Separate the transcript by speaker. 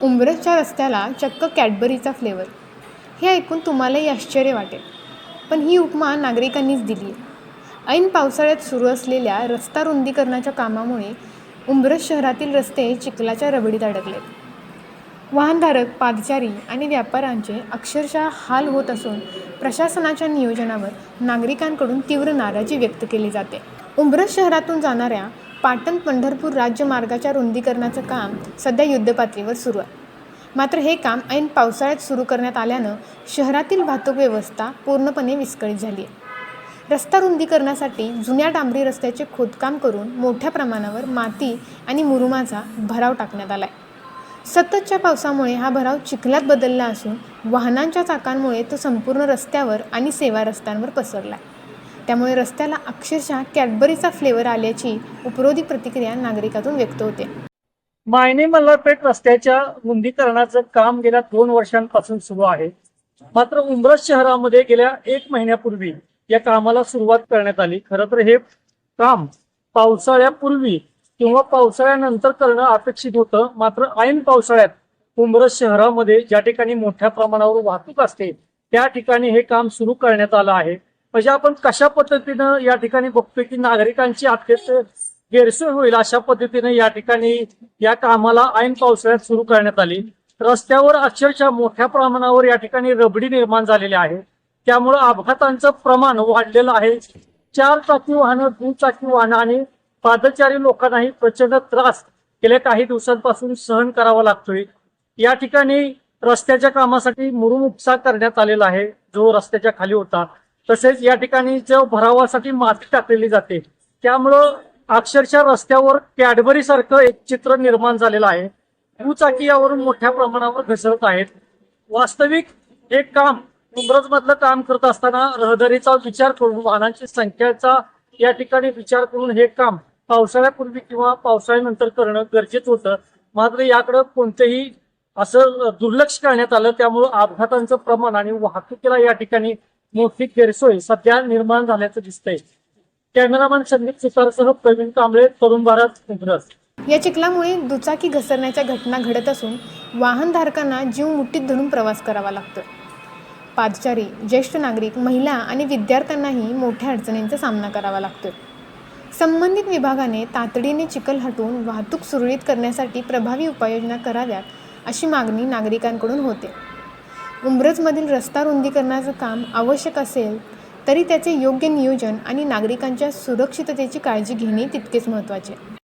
Speaker 1: उंबरठच्या रस्त्याला चक्क कॅडबरीचा फ्लेवर. हे ऐकून तुम्हालाही आश्चर्य वाटेल, पण ही उपमा नागरिकांनीच दिली आहे. ऐन पावसाळ्यात सुरू असलेल्या रस्ता रुंदीकरणाच्या कामामुळे उंबरठ शहरातील रस्ते चिखलाच्या रबडीत अडकलेत. वाहनधारक, पादचारी आणि व्यापाऱ्यांचे अक्षरशः हाल होत असून प्रशासनाच्या नियोजनावर नागरिकांकडून तीव्र नाराजी व्यक्त केली जाते. उंबरठ शहरातून जाणाऱ्या पाटण-पंढरपूर राज्यमार्गाच्या रुंदीकरणाचं काम सध्या युद्धपातळीवर सुरू आहे. मात्र हे काम ऐन पावसाळ्यात सुरू करण्यात आल्यानं शहरातील वाहतूक व्यवस्था पूर्णपणे विस्कळीत झाली आहे. रस्ता रुंदीकरणासाठी जुन्या डांबरी रस्त्याचे खोदकाम करून मोठ्या प्रमाणावर माती आणि मुरुमाचा भराव टाकण्यात आला आहे. सततच्या पावसामुळे हा भराव चिखलात बदलला असून वाहनांच्या चाकांमुळे तो संपूर्ण रस्त्यावर आणि सेवा रस्त्यांवर पसरला आहे. त्यामुळे रस्त्याला अक्षरशः कॅडबरीचा फ्लेवर आल्याची उपरोधी प्रतिक्रिया नागरिकातून व्यक्त होते.
Speaker 2: मायनी मल्हारपेठ रस्त्याच्या रुंदीकरणाचं काम गेल्या 2 वर्षांपासून सुरू आहे. मात्र उंबरठ शहरामध्ये गेल्या 1 महिन्यापूर्वी या कामाला सुरुवात करण्यात आली. खरं तर हे काम पावसाळ्यापूर्वी किंवा पावसाळ्यानंतर करणं अपेक्षित होतं. मात्र ऐन पावसाळ्यात उंबरठ शहरामध्ये ज्या ठिकाणी मोठ्या प्रमाणावर वाहतूक असते त्या ठिकाणी हे काम सुरू करण्यात आलं आहे. म्हणजे आपण कशा पद्धतीनं या ठिकाणी बघतोय की नागरिकांची अत्यंत गैरसोय होईल अशा पद्धतीने या ठिकाणी या कामाला ऐन पावसाळ्यात सुरू करण्यात आली. रस्त्यावर अक्षरशः मोठ्या प्रमाणावर या ठिकाणी रबडी निर्माण झालेली आहे. त्यामुळे अपघातांचं प्रमाण वाढलेलं आहे. 4 चाकी वाहनं, 2 चाकी वाहनं आणि पादचारी लोकांनाही प्रचंड त्रास गेल्या काही दिवसांपासून सहन करावा लागतोय. या ठिकाणी रस्त्याच्या कामासाठी मुरुम उपसा करण्यात आलेला आहे जो रस्त्याच्या खाली होता. तसेच या ठिकाणी जो भरावासाठी माती टाकलेली जाते त्यामुळं अक्षरशः रस्त्यावर कॅडबरी सारखं एक चित्र निर्माण झालेलं आहे. दुचाकी यावरून मोठ्या प्रमाणावर घसरत आहेत. वास्तविक हे काम उंबरठ मधलं काम करत असताना रहदारीचा विचार करून, वाहनांची संख्येचा या ठिकाणी विचार करून हे काम पावसाळ्यापूर्वी किंवा पावसाळ्यानंतर करणं गरजेचं होतं. मात्र याकडे कोणतेही असं दुर्लक्ष करण्यात आलं. त्यामुळे अपघातांचं प्रमाण आणि वाहतुकीला या ठिकाणी मोठी गैरसोय सध्या निर्माण झाल्याचं दिसतंय. कॅमेरामॅन संदीप सुतारसह प्रवीण कांबळे, तरुण भारत, उंबरठ.
Speaker 1: या चिखलामुळे दुचाकी घसरण्याच्या घटना घडत असून वाहनधारकांना जीव मुठीत धरून प्रवास करावा लागतोय. पादचारी, ज्येष्ठ नागरिक, महिला आणि विद्यार्थ्यांनाही मोठ्या अडचणींचा सामना करावा लागतोय. संबंधित विभागाने तातडीने चिखल हटवून वाहतूक सुरळीत करण्यासाठी प्रभावी उपाययोजना कराव्यात अशी मागणी नागरिकांकडून होते. उंबरठमधील रस्ता रुंदीकरणाचं काम आवश्यक असेल तरी त्याचे योग्य नियोजन आणि नागरिकांच्या सुरक्षिततेची काळजी घेणे तितकेच महत्त्वाचे.